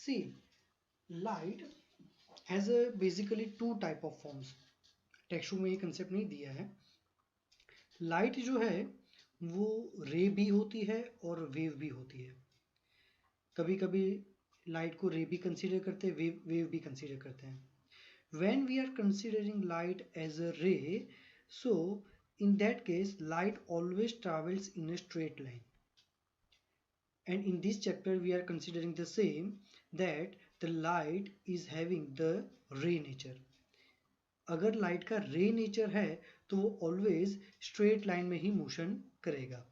See, light has a basically two type of forms. Text में ये concept नहीं दिया है. लाइट जो है वो रे भी होती है और वेव भी होती है. कभी कभी लाइट को रे भी कंसीडर करते हैं, वेव भी कंसीडर करते हैं. When we are considering light as a ray, so in that case light always travels in a straight line. And in this chapter we are considering the same, that the light is having the ray nature. अगर light का रे nature है तो वो always straight line में ही motion करेगा.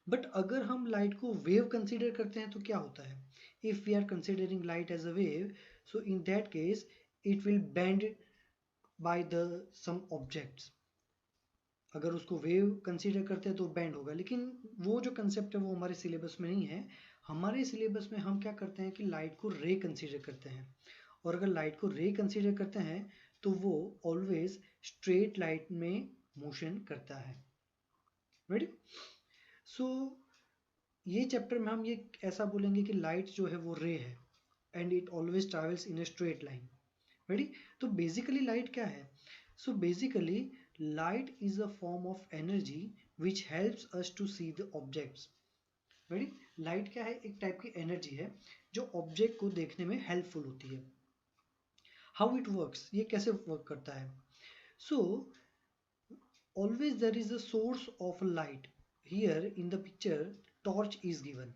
But अगर हम लाइट को वेव कंसीडर करते हैं तो क्या होता है? If we are considering light as a wave, so in that case it will bend by the some objects. अगर उसको वेव कंसीडर करते हैं तो बेंड होगा, लेकिन वो जो कंसेप्ट है वो हमारे सिलेबस में नहीं है. हमारे सिलेबस में हम क्या करते हैं कि लाइट को रे कंसीडर करते हैं, और अगर लाइट को रे कंसीडर करते हैं तो वो ऑलवेज स्ट्रेट लाइट में मोशन करता है. रेडी? सो ये चैप्टर में हम ये ऐसा बोलेंगे कि लाइट जो है वो रे है and it always travels in a straight line. Ready? तो बेसिकली लाइट क्या है? So basically light is a form of energy which helps us to see the objects. Ready? Light क्या है? एक टाइप की एनर्जी है जो ऑब्जेक्ट को देखने में हेल्पफुल होती है. हाउ इट वर्क्स, ये कैसे वर्क करता है? So always there is a source of light. Here in the picture torch is given,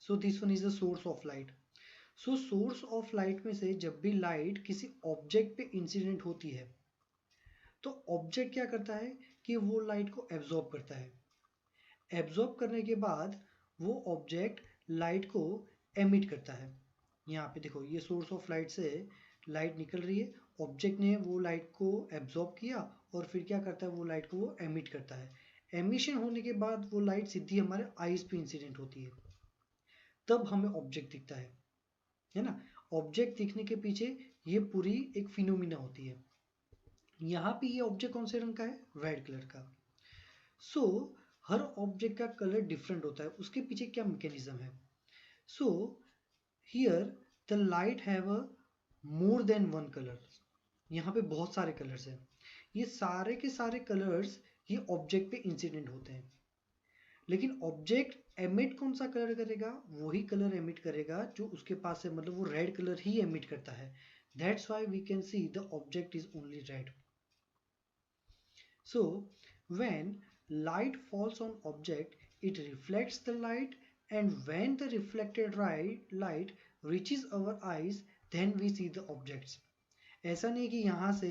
so this one is the source of light. So source of light में से जब भी light किसी object पे इंसिडेंट होती है तो ऑब्जेक्ट क्या करता है कि वो लाइट को एब्जॉर्ब करता है. एब्जॉर्ब करने के बाद वो ऑब्जेक्ट लाइट को एमिट करता है. यहाँ पे देखो, ये सोर्स ऑफ लाइट से लाइट निकल रही है, ऑब्जेक्ट ने वो लाइट को एब्जॉर्ब किया और फिर क्या करता है, वो लाइट को वो एमिट करता है. एमिशन होने के बाद वो लाइट सीधी हमारे आईज पे इंसिडेंट होती है, तब हमें ऑब्जेक्ट दिखता है ना. ऑब्जेक्ट दिखने के पीछे ये पूरी एक फिनोमिना होती है. यहाँ पे ये ऑब्जेक्ट कौन से रंग का है? रेड कलर का. सो हर ऑब्जेक्ट का कलर डिफरेंट होता है, उसके पीछे क्या मैकेनिज्म है? So here the light have a more than one colour. यहाँ पे बहुत सारे कलर्स हैं. ये सारे के सारे कलर्स ये ऑब्जेक्ट पे इंसिडेंट होते हैं, लेकिन ऑब्जेक्ट एमिट कौन सा कलर करेगा? वही कलर एमिट करेगा जो उसके पास है, मतलब वो रेड कलर ही एमिट करता है. That's why we can see the object is only red. So when light falls on object, it reflects the light, and when the reflected light reaches our eyes, then we see the objects. ऐसा नहीं कि यहाँ से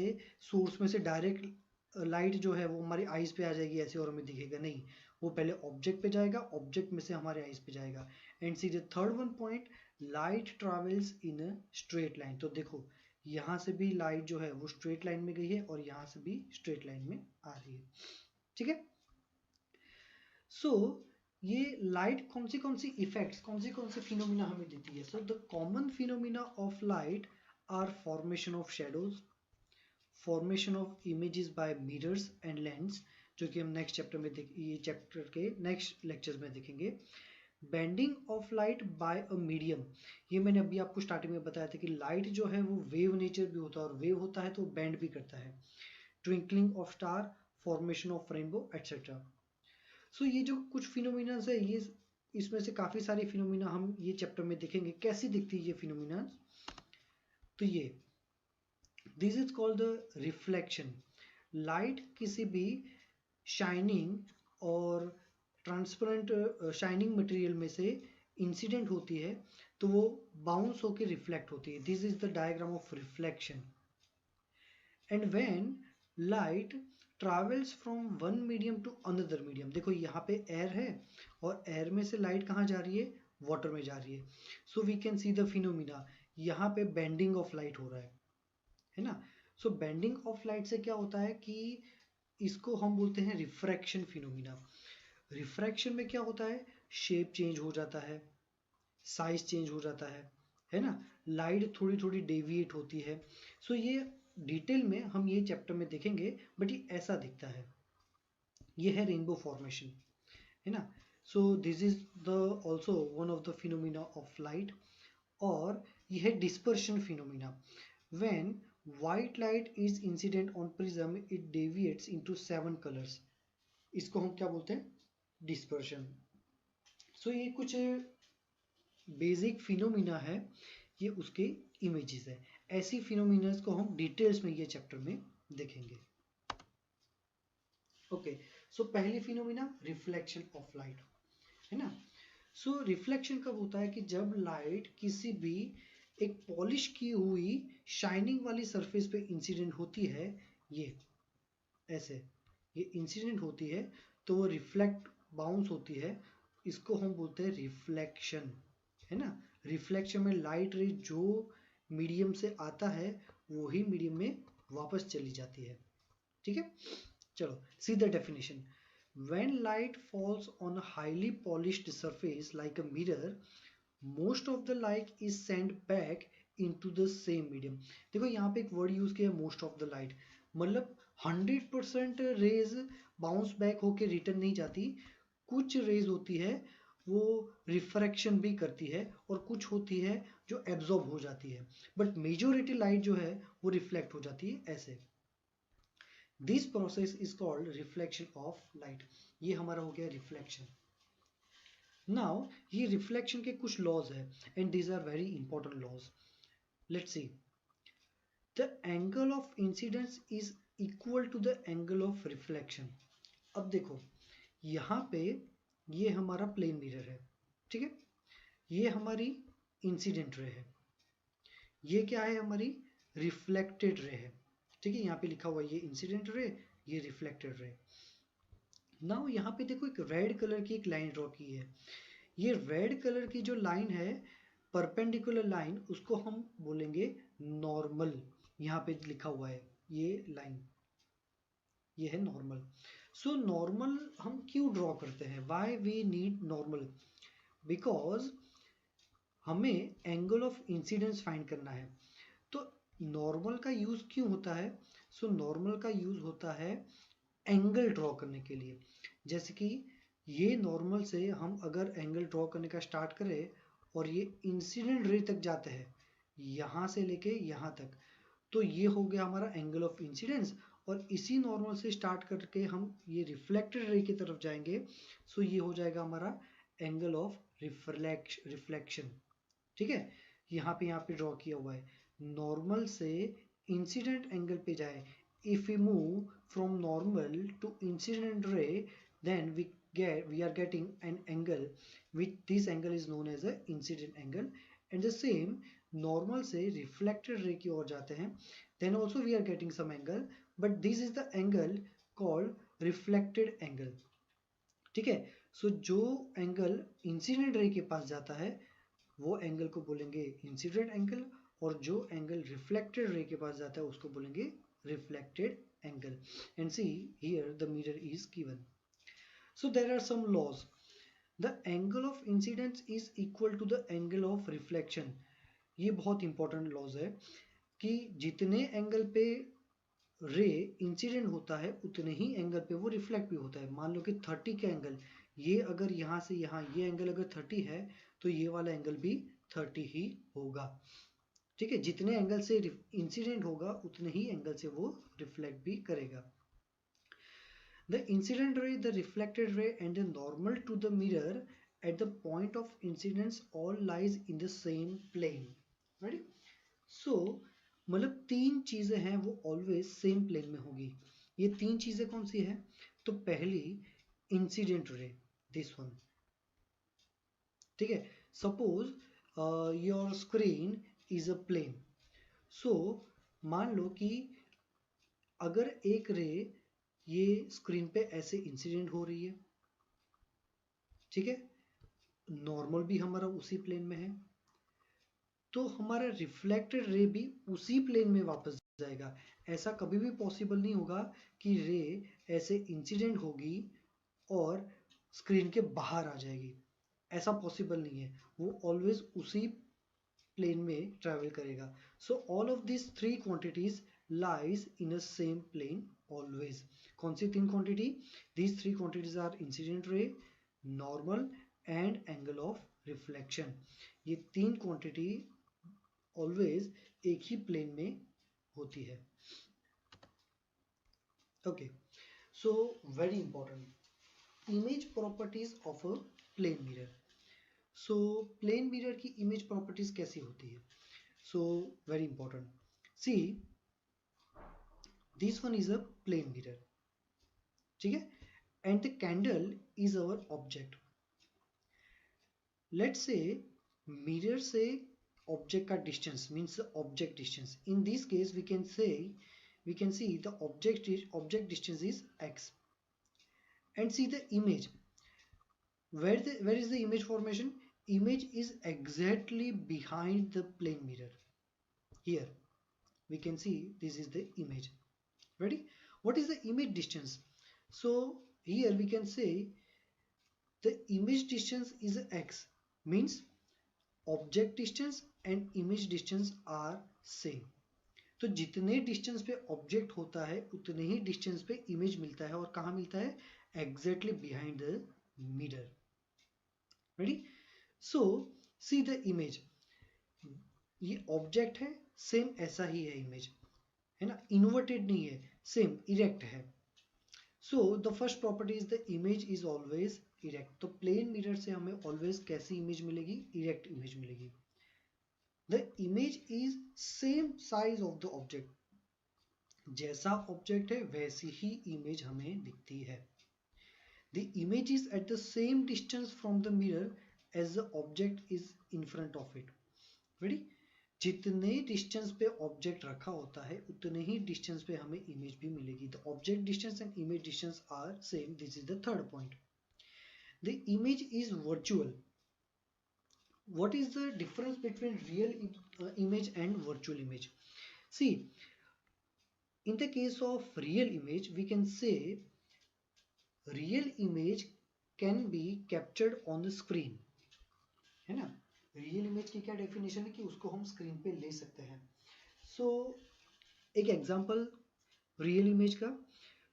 source में से direct light जो है वो हमारी आईज पे आ जाएगी ऐसे और हमें दिखेगा, नहीं. वो पहले ऑब्जेक्ट पे जाएगा, ऑब्जेक्ट में से हमारे आईज पे जाएगा. And see the third one point, light travels in a straight line. तो देखो, यहाँ से भी लाइट जो है वो स्ट्रेट लाइन में गई है और यहाँ से भी स्ट्रेट लाइन में आ रही है. ठीक है? सो ये लाइट कौन सी इफेक्ट्स, कौन सी फिनोमिना हमें देती है? So the common phenomena of light are formation of shadows, formation of images by mirrors and lens, जो कि हम नेक्स्ट चैप्टर में ये चैप्टर के नेक्स्ट लेक्चर्स में देखेंगे. Bending of light by a medium, ये मैंने अभी आपको स्टार्टिंग में बताया था कि लाइट जो है वो वेव नेचर भी होता है, और वेव होता है तो बेंड भी करता है. Twinkling of star, formation of rainbow etcetera. So ये जो कुछ फिनोमिना है, ये इसमें से काफी सारी फिनोमिना हम ये चैप्टर में देखेंगे. कैसी दिखती है ये फिनोमिना? तो ये this is called the reflection. Light किसी भी शाइनिंग और ट्रांसपेरेंट शाइनिंग मटेरियल में से इंसिडेंट होती है तो वो बाउंस होकर रिफ्लेक्ट होती है. This is the diagram of reflection. And when light travels from one medium to another medium, देखो यहाँ पे एयर है और एयर में से लाइट कहाँ जा रही है? वाटर में जा रही है. So we can see the phenomena. यहाँ पे बेंडिंग ऑफ लाइट हो रहा है ना. सो बेंडिंग ऑफ लाइट से क्या होता है कि इसको हम बोलते हैं रिफ्रैक्शन फिनोमिना. रिफ्रैक्शन में क्या होता है? शेप चेंज हो जाता है, साइज चेंज हो जाता है ना. लाइट थोड़ी थोड़ी डेविएट होती है. सो ये डिटेल में हम ये चैप्टर में देखेंगे, बट ये ऐसा दिखता है. ये है रेनबो फॉर्मेशन, है ना. So this is the also one of the phenomena of light. और यह है dispersion phenomena. When white light is incident on prism it deviates into 7 colours. इसको हम क्या बोलते हैं? डिस्पर्शन। सो ये कुछ बेसिक फिनोमिना है, ये उसके इमेजेस है। ऐसी फिनोमिनास को हम डिटेल्स में ये चैप्टर में देखेंगे। ओके, सो पहली फिनोमिना रिफ्लेक्शन ऑफ लाइट, है ना। सो रिफ्लेक्शन कब होता है? कि जब लाइट किसी भी एक पॉलिश की हुई शाइनिंग वाली सरफेस पे इंसिडेंट होती है, ये ऐसे ये इंसिडेंट होती है तो वो रिफ्लेक्ट बाउंस होती है, इसको हम बोलते हैं रिफ्लेक्शन, है ना। रिफ्लेक्शन में लाइट रे जो मीडियम से आता है वही मीडियम में वापस चली जाती है, ठीक है। चलो see the definition. When light falls on a highly polished surface like a mirror, most of the light is sent back into the same medium। देखो यहाँ पे एक वर्ड यूज किया है, most of the light, मतलब 100% raise bounce back होके return नहीं जाती। कुछ रेज होती है वो रिफ्रैक्शन भी करती है और कुछ होती है जो एब्जॉर्ब हो जाती है, बट मेजोरिटी लाइट जो है वो रिफ्लेक्ट हो जाती है ऐसे। This process is called reflection of light. ये हमारा हो गया रिफ्लेक्शन। नाउ ये रिफ्लेक्शन के कुछ लॉज है and these are very important laws. Let's see. The angle of incidence is equal to the angle of reflection. अब देखो यहाँ पे ये हमारा प्लेन मिरर है, ठीक है, ये हमारी इंसिडेंट रे है, ये क्या है? हमारी रिफ्लेक्टेड रे है, ठीक है। यहाँ पे लिखा हुआ है ये इंसिडेंट रे, ये रिफ्लेक्टेड रे। नाउ यहाँ पे देखो एक रेड कलर की एक लाइन ड्रॉ की है। ये रेड कलर की जो लाइन है, परपेंडिकुलर लाइन, उसको हम बोलेंगे नॉर्मल। यहाँ पे लिखा हुआ है ये लाइन, ये है नॉर्मल। सो नॉर्मल हम क्यों ड्रॉ करते हैं? Why we need normal? Because हमें एंगल ऑफ इंसिडेंस फाइंड करना है। तो नॉर्मल का यूज क्यों होता है? सो नॉर्मल का यूज होता है एंगल ड्रॉ करने के लिए। जैसे कि ये नॉर्मल से हम अगर एंगल ड्रॉ करने का स्टार्ट करें और ये इंसिडेंट रे तक जाते हैं, यहाँ से लेके यहाँ तक, तो ये हो गया हमारा एंगल ऑफ इंसिडेंस। और इसी नॉर्मल से स्टार्ट करके हम ये रिफ्लेक्टेड रे की तरफ जाएंगे, सो ये हो जाएगा हमारा एंगल ऑफ रिफ्लेक्शन, ठीक है। यहाँ पे ड्रॉ किया हुआ है, नॉर्मल से इंसिडेंट एंगल पे जाए। If we move from normal to incident ray, then we are getting an angle, which this angle is known as a incident angle। and the same normal से reflected ray की ओर जाते हैं, then also we are getting some angle, but this is the angle called reflected angle, ठीक है। सो जो angle incident ray के पास जाता है वो एंगल को बोलेंगे इंसिडेंट एंगल, और जो एंगल रिफ्लेक्टेड रे के पास जाता है उसको बोलेंगे reflected angle. And see here the mirror is given. So there are some laws. The angle of incidence is equal to the angle of reflection। ये बहुत इंपॉर्टेंट लॉज है कि जितने एंगल पे रे इंसिडेंट होता है उतने ही एंगल पे वो रिफ्लेक्ट भी होता है। मान लो कि 30 का एंगल, ये अगर यहाँ से यहाँ ये एंगल अगर 30 है तो ये वाला एंगल भी 30 ही होगा, ठीक है। जितने एंगल से इंसिडेंट होगा उतने ही एंगल से वो रिफ्लेक्ट भी करेगा। The incident ray, the reflected ray and the normal to the mirror at the point of incidence all lies in the same plane। Ready? So मतलब तीन चीजें हैं वो ऑलवेज सेम प्लेन में होगी। ये तीन चीजें कौन सी है? तो पहली इंसिडेंट रे, दिस वन, ठीक है। Suppose your screen is a plane. So मान लो कि अगर एक रे ये स्क्रीन पे ऐसे इंसिडेंट हो रही है, ठीक है, नॉर्मल भी हमारा उसी प्लेन में है, तो हमारा रिफ्लेक्टेड रे भी उसी प्लेन में वापस जाएगा। ऐसा कभी भी पॉसिबल नहीं होगा कि रे ऐसे इंसिडेंट होगी और स्क्रीन के बाहर आ जाएगी, ऐसा पॉसिबल नहीं है। वो ऑलवेज उसी प्लेन में ट्रैवल करेगा। So all of this three quantities lies in a same plane always. कौन सी तीन quantity? These three quantities are incident ray, normal and angle of reflection, ये तीन क्वांटिटी ऑलवेज एक ही प्लेन में होती है। Okay, so very important, image properties of a plane mirror. So plane mirror की इमेज प्रॉपर्टीज कैसी होती है? So very important, see this one is a plane mirror, ठीक है, and the candle is our object. Let's say mirror से object का distance means object distance, in this case we can see the object distance is x, and see the image, where is the image formation? Image is exactly behind the plane mirror. Here we can see this is the image. Ready? What is the image distance? So here we can say the image distance is x, means object distance and image distance are same. तो जितने distance पे object होता है उतने ही distance पे image मिलता है, और कहाँ मिलता है? Exactly behind the mirror. Ready? So C the image, ये ऑब्जेक्ट है, सेम ऐसा ही है इमेज, है ना, इन्वर्टेड नहीं है, सेम इरेक्ट है। So the first property is the image is always erect. तो प्लेन मिरर से हमें ऑलवेज कैसी इमेज मिलेगी? इरेक्ट इमेज मिलेगी। The image is same size of the object, जैसा ऑब्जेक्ट है वैसी ही इमेज हमें दिखती है। The image is at the same distance from the mirror as the object is in front of it. Ready? जितने distance पे ऑब्जेक्ट रखा होता है उतने ही डिस्टेंस पे हमें इमेज भी मिलेगी। The object distance and image distance are same, this is the third point. The image is virtual. What is the difference between real image and virtual image? See, in the case of real image, we can say real image can be captured on the screen, है ना। Real image की क्या definition है कि उसको हम screen पे ले सकते हैं। सो एक एग्जांपल रियल इमेज का,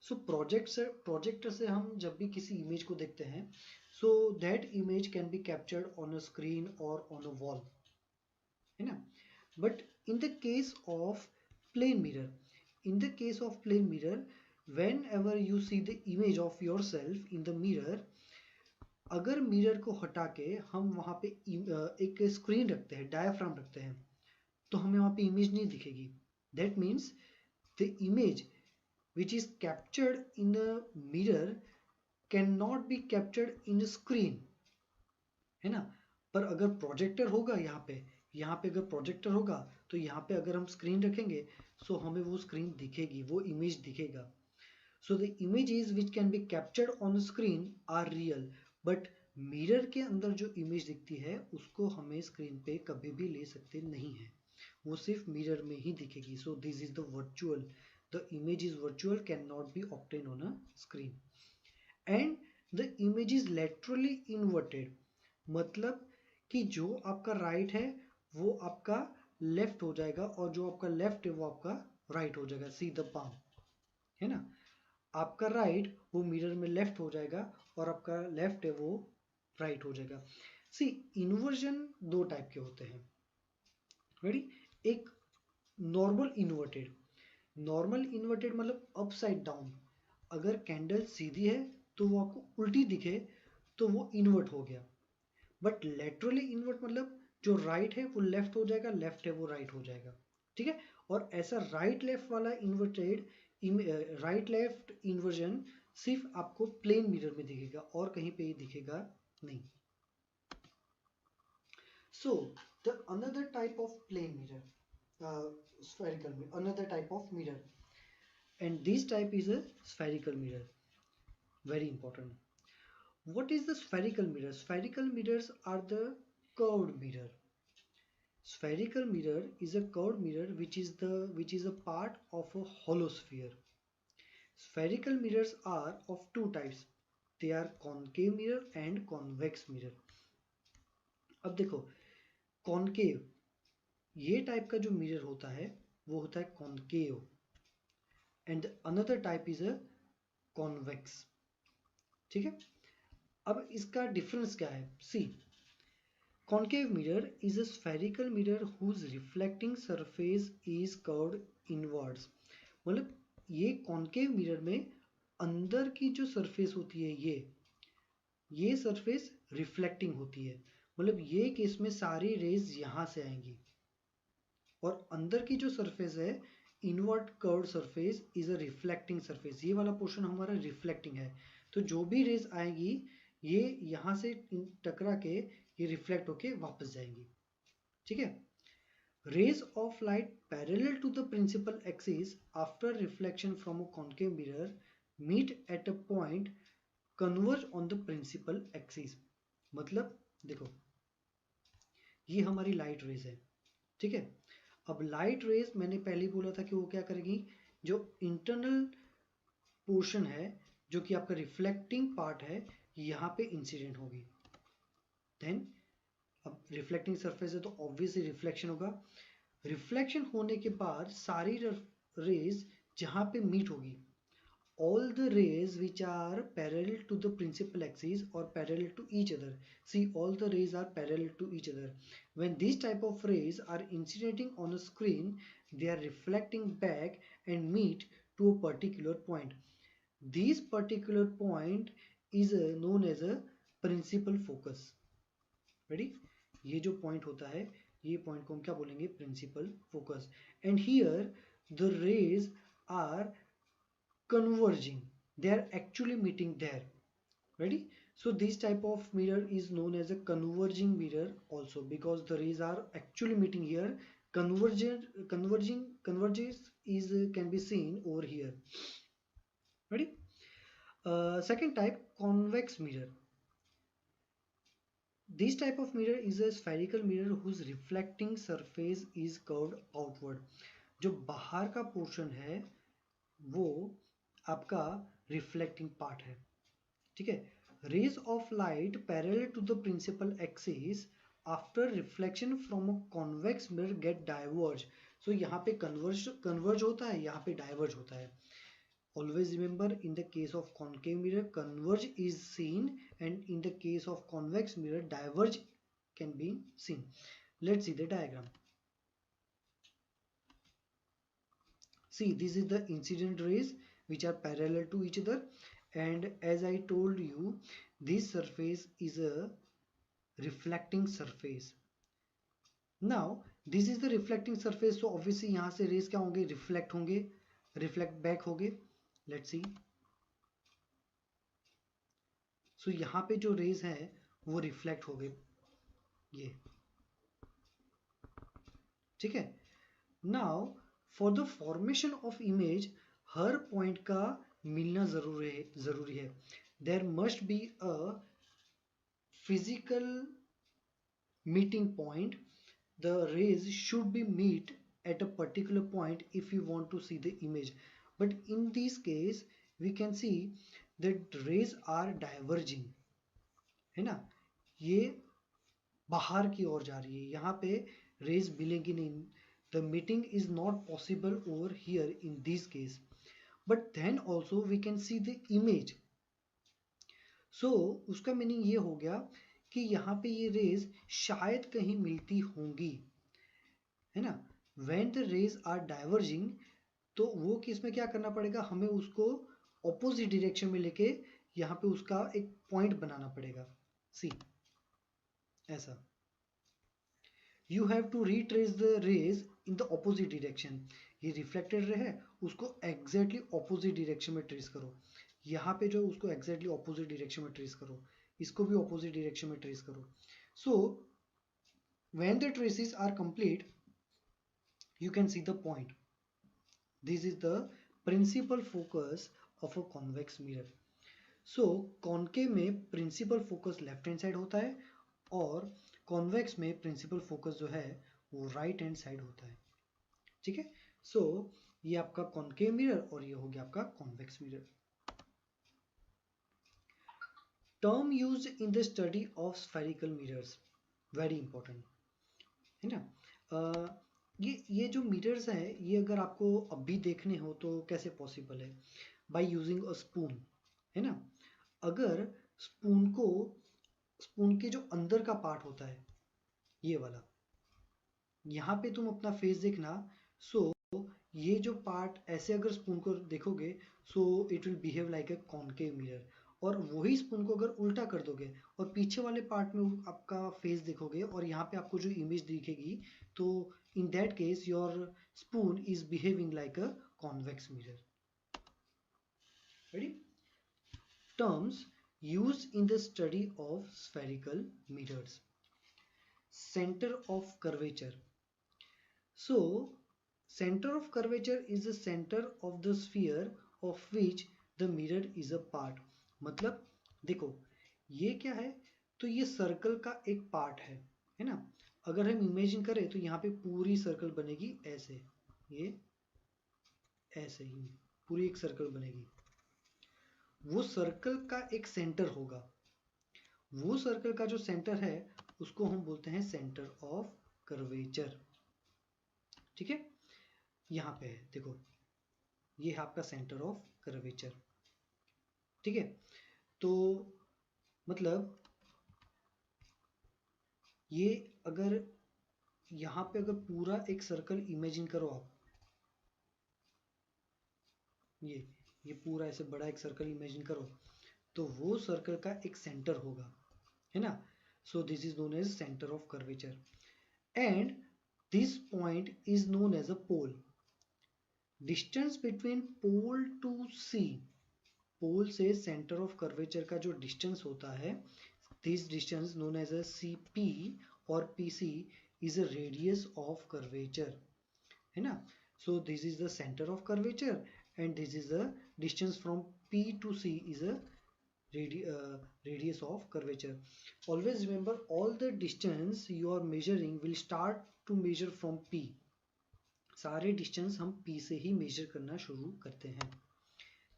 सो प्रोजेक्टर से हम जब भी किसी इमेज को देखते हैं, so that image can be captured on a screen or on a wall, है ना। But in the case of plane mirror, in the case of plane mirror, whenever you see the image of yourself in the mirror, अगर mirror को हटा के हम वहां पे एक स्क्रीन रखते हैं, डायाफ्राम रखते हैं, तो हमें वहां पे इमेज नहीं दिखेगी। That means the image which is captured in a mirror cannot be captured in a screen, है ना। पर अगर प्रोजेक्टर होगा यहाँ पे अगर प्रोजेक्टर होगा तो यहाँ पे अगर हम स्क्रीन रखेंगे सो हमें वो स्क्रीन दिखेगी, वो इमेज दिखेगा। So the images which can be captured on screen are real, but mirror के अंदर जो इमेज दिखती है उसको हमें स्क्रीन पे कभी भी ले सकते नहीं है, वो सिर्फ मिरर में ही दिखेगी। So this is the virtual, the image is virtual, can not be obtain on a screen. And the image is laterally inverted, मतलब कि जो आपका राइट है वो आपका लेफ्ट हो जाएगा और जो आपका लेफ्ट है वो आपका राइट हो जाएगा। सी द पाम, है ना, आपका राइट वो मिरर में लेफ्ट हो जाएगा और आपका लेफ्ट है वो राइट हो जाएगा। सी इन्वर्जन दो टाइप के होते हैं। रेडी? एक नॉर्मल इन्वर्टेड, नॉर्मल इन्वर्टेड मतलब अपसाइड डाउन, अगर कैंडल सीधी है तो वो आपको उल्टी दिखे तो वो इन्वर्ट हो गया। बट लेटरली इन्वर्ट मतलब जो राइट है वो लेफ्ट हो जाएगा, लेफ्ट है वो राइट हो जाएगा, ठीक है। और ऐसा राइट लेफ्ट वाला इन्वर्टेड, राइट लेफ्ट इन्वर्जन सिर्फ आपको प्लेन मिरर में दिखेगा और कहीं पे ही दिखेगा नहीं। So the another type of plane mirror, spherical mirror, another type of mirror, and this type is a spherical mirror, very important. What is the spherical mirror? Spherical mirrors are the curved mirror. Spherical mirror is a curved mirror which is a part of a hollow sphere. Spherical mirrors are of two types. They are concave mirror and convex mirror. अब देखो, concave ये type का जो mirror होता है वो होता है concave, and another type is a convex, ठीक है। अब इसका डिफरेंस क्या है? सी, concave mirror is a spherical mirror whose reflecting surface is curved inwards. मतलब ये concave mirror में अंदर की जो सरफेस होती है ये सरफेस रिफ्लेक्टिंग होती है। मतलब ये केस में सारी रेज यहां से आएंगी और अंदर की जो सरफेस है invert curved surface is a reflecting surface. ये वाला पोर्शन हमारा रिफ्लेक्टिंग है, तो जो भी रेज आएगी ये यहां से टकरा के ये रिफ्लेक्ट होके वापस जाएंगी। ठीक है। Rays of light parallel to the principal axis after reflection from a concave mirror meet at a point converge on the principal axis. मतलब देखो ये हमारी लाइट रेज है, ठीक है। अब लाइट रेज मैंने पहले बोला था कि वो क्या करेगी, जो इंटरनल पोर्शन है जो कि आपका रिफ्लेक्टिंग पार्ट है यहाँ पे इंसिडेंट होगी। देन अब रिफ्लेक्टिंग सरफेस है तो ऑब्वियसली रिफ्लेक्शन होगा। रिफ्लेक्शन होने के बाद सारी रेज जहाँ पे मीट होगी, all the rays which are parallel to the principal axis or parallel to each other. See, all the rays are parallel to each other. When these type of rays are incidentting on a screen, they are reflecting back and meet to a particular point. This particular point is known as a principal focus. Ready? ये जो point होता है ये point को हम क्या बोलेंगे, principal focus. And here the rays are converging, they are actually meeting there. Ready? So this type of mirror is known as a converging mirror also, because the rays are actually meeting here. Converges is can be seen over here. Ready? Second type, convex mirror. This type of mirror is a spherical mirror whose reflecting surface is curved outward. जो बाहर का portion है वो आपका reflecting part है, ठीक है। Rays of light parallel to the principal axis after reflection from a convex mirror get diverge. So यहाँ पे कन्वर्ज होता है, यहाँ पे डाइवर्ज होता है। Always remember, in the case of concave mirror converge is seen, and in the case of convex mirror diverge can be seen. Let's see the diagram. See, this is the incident rays which are parallel to each other, and as I told you, this surface is a reflecting surface. Now this is the reflecting surface, so obviously यहाँ से rays क्या होंगे, reflect होंगे, reflect back होंगे. Let's see. So यहाँ पे जो rays हैं वो reflect हो गए, ये ठीक है। Now for the formation of image her point का मिलना जरूरी है। There must be a physical meeting point. The rays should be meet at a particular point if you want to see the image. But in this case we can see that rays are diverging, है ना, ये बाहर की ओर जा रही है, यहाँ पे रेज मिलेंगी नहीं। The meeting is not possible over here in this case, but then also we can see the image. So उसका मीनिंग ये हो गया कि यहाँ पे ये रेज शायद कहीं मिलती होंगी, है ना। When the rays are diverging, तो वो केस में क्या करना पड़ेगा, हमें उसको ऑपोजिट डायरेक्शन में लेके यहाँ पे उसका एक पॉइंट बनाना पड़ेगा। सी ऐसा, you have to retrace the rays in the opposite direction. ये रिफ्लेक्टेड रे है, उसको एग्जैक्टली ऑपोजिट डायरेक्शन में ट्रेस करो। यहाँ पे जो उसको एग्जैक्टली ऑपोजिट डायरेक्शन में ट्रेस करो, इसको भी ऑपोजिट डायरेक्शन में ट्रेस करो। So when the traces are complete you can see the point. This is the principal focus of a convex mirror. So concave में principal focus left hand side होता है और convex में principal focus जो है वो right hand side होता है, ठीक है। So ये आपका concave mirror और ये हो गया आपका convex mirror. Term used in the study of spherical mirrors, very important, है ना। ये जो मिरर्स हैं ये अगर आपको अभी देखने हो तो कैसे पॉसिबल है, बाय यूजिंग अ स्पून, है ना। अगर स्पून के जो अंदर का पार्ट होता है ये वाला, यहाँ पे तुम अपना फेस देखना। सो ये जो पार्ट ऐसे अगर स्पून को देखोगे, so it will behave like a concave mirror. और वही स्पून को अगर उल्टा कर दोगे और पीछे वाले पार्ट में आपका फेस देखोगे और यहाँ पे आपको जो इमेज दिखेगी, तो इन that case your spoon is behaving like a convex mirror. Ready? Terms used in the study of spherical mirrors. Center of curvature. So center of curvature is the center of the sphere of which the mirror is a part. मतलब देखो ये क्या है, तो ये circle का एक part है ना। अगर हम इमेजिन करें तो यहाँ पे पूरी सर्कल बनेगी ऐसे, ये ऐसे ही पूरी एक सर्कल बनेगी। वो सर्कल का एक सेंटर होगा, वो सर्कल का जो सेंटर है उसको हम बोलते हैं सेंटर ऑफ कर्वेचर। ठीक है, यहाँ पे है देखो, ये है आपका सेंटर ऑफ कर्वेचर। ठीक है, तो मतलब ये अगर यहाँ पे अगर पूरा एक सर्कल इमेजिन करो आप, ये पूरा ऐसे बड़ा एक सर्कल इमेजिन करो, तो वो सर्कल का एक सेंटर होगा, है ना। So this is known as centre of curvature and this point is known as a pole. Distance between pole to C, pole से सेंटर ऑफ कर्वेचर का जो डिस्टेंस होता है, this distance known as a C P और P C is a radius of curvature, है ना। So this is the centre of curvature and this is the distance from P to C is a radius of curvature. Always remember all the distance you are measuring will start to measure from P. सारे distance हम P से ही major करना शुरू करते हैं।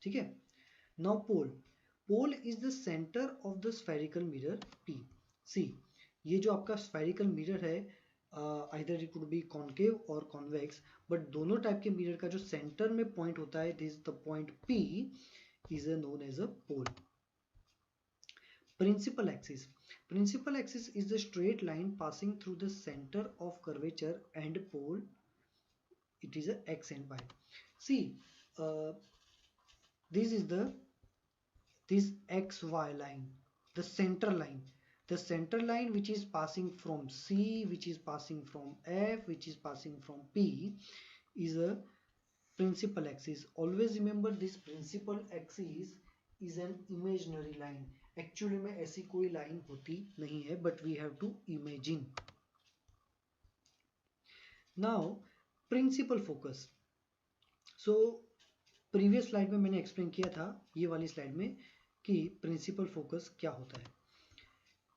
ठीक है, now pole, pole is the centre of the spherical mirror P। See ये जो आपका स्फेरिकल मिरर है, either it could be concave or convex, but दोनों टाइप के मिरर का जो सेंटर में पॉइंट होता है, this the point P is known as a pole. Principal axis. Principal axis is the straight line passing through the center of curvature and pole. It is a x and y. See, this is this xy line, the center line. The center line which is passing from C, which is passing from F, which is passing from P is a principal axis. Always remember this principal axis is an imaginary line. Actually में ऐसी कोई line होती नहीं है, but we have to imagine. Now principal focus. So previous slide में मैंने explain किया था, ये वाली slide में, कि principal focus क्या होता है।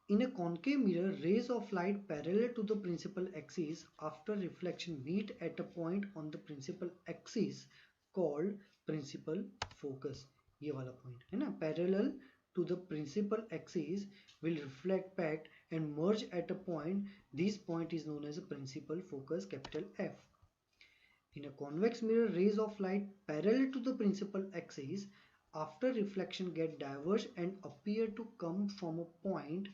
In a concave mirror, rays of light parallel to the principal axis after reflection meet at a point on the principal axis called principal focus. ये वाला point है ना, parallel to the principal axis will reflect back and merge at a point. This point is known as a principal focus, capital F. In a convex mirror, rays of light parallel to the principal axis after reflection get diverged and appear to come from a point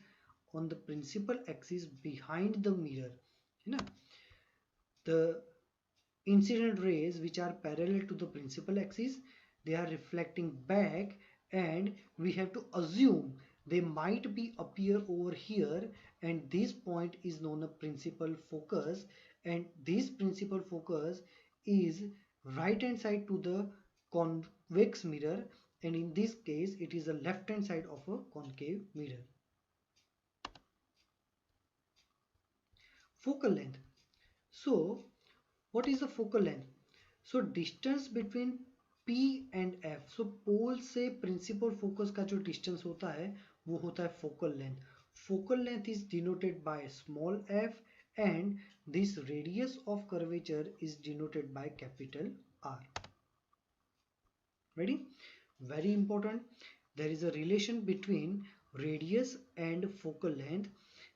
on the principal axis behind the mirror, है ना। The incident rays which are parallel to the principal axis, they are reflecting back, and we have to assume they might be appear over here, and this point is known as principal focus, and this principal focus is right hand side to the convex mirror, and in this case it is the left hand side of a concave mirror. Focal length. So what is the focal length? So distance between P and F. So पोल से principal focus का जो distance होता है वो होता है focal length. Focal length is denoted by small f and this radius of curvature is denoted by capital R. Ready? Very important. There is a relation between radius and focal length.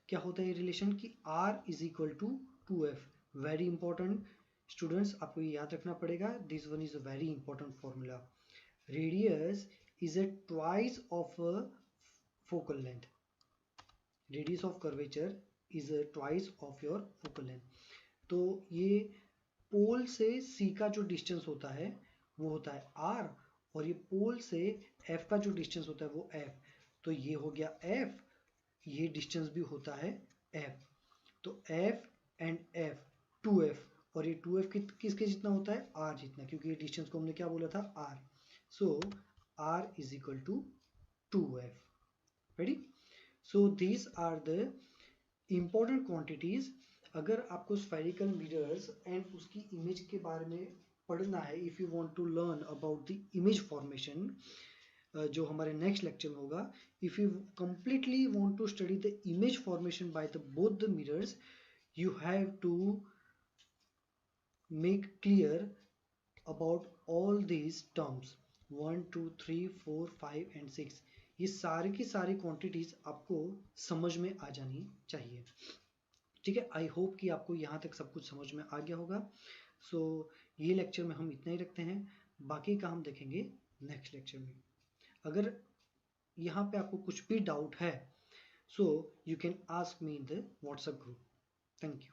क्या होता है ये relation कि R is equal to 2f. Very important students, आपको ये याद रखना पड़ेगा. This one is a very important formula. Radius is a twice of a focal length. Radius of curvature is twice of your focal length. तो ये पोल से सी का जो डिस्टेंस होता है वो होता है आर, और ये पोल से एफ का जो डिस्टेंस होता है वो एफ। तो ये हो गया एफ, ये डिस्टेंस भी होता है एफ। तो एफ एंड एफ 2f, और ये 2f किसके जितना होता है आर जितना, क्योंकि ये डिस्टेंस को हमने क्या बोला था R. So R is equal to 2f। Ready? So these are the important quantities. अगर आपको स्फेरिकल मिरर्स एंड उसकी इमेज के बारे में पढ़ना है, if you want to learn about the image formation, जो हमारे नेक्स्ट लेक्चर में होगा, if you completely want to study the image formation by the both the mirrors, you have to make clear about all these terms 1 2 3 4 5 and 6। ये सारी की सारी quantities आपको समझ में आ जानी चाहिए। ठीक है, आई होप कि आपको यहाँ तक सब कुछ समझ में आ गया होगा। सो ये लेक्चर में हम इतना ही रखते हैं, बाकी का हम देखेंगे नेक्स्ट लेक्चर में। अगर यहाँ पे आपको कुछ भी डाउट है, so you can ask me in the WhatsApp group. Thank you.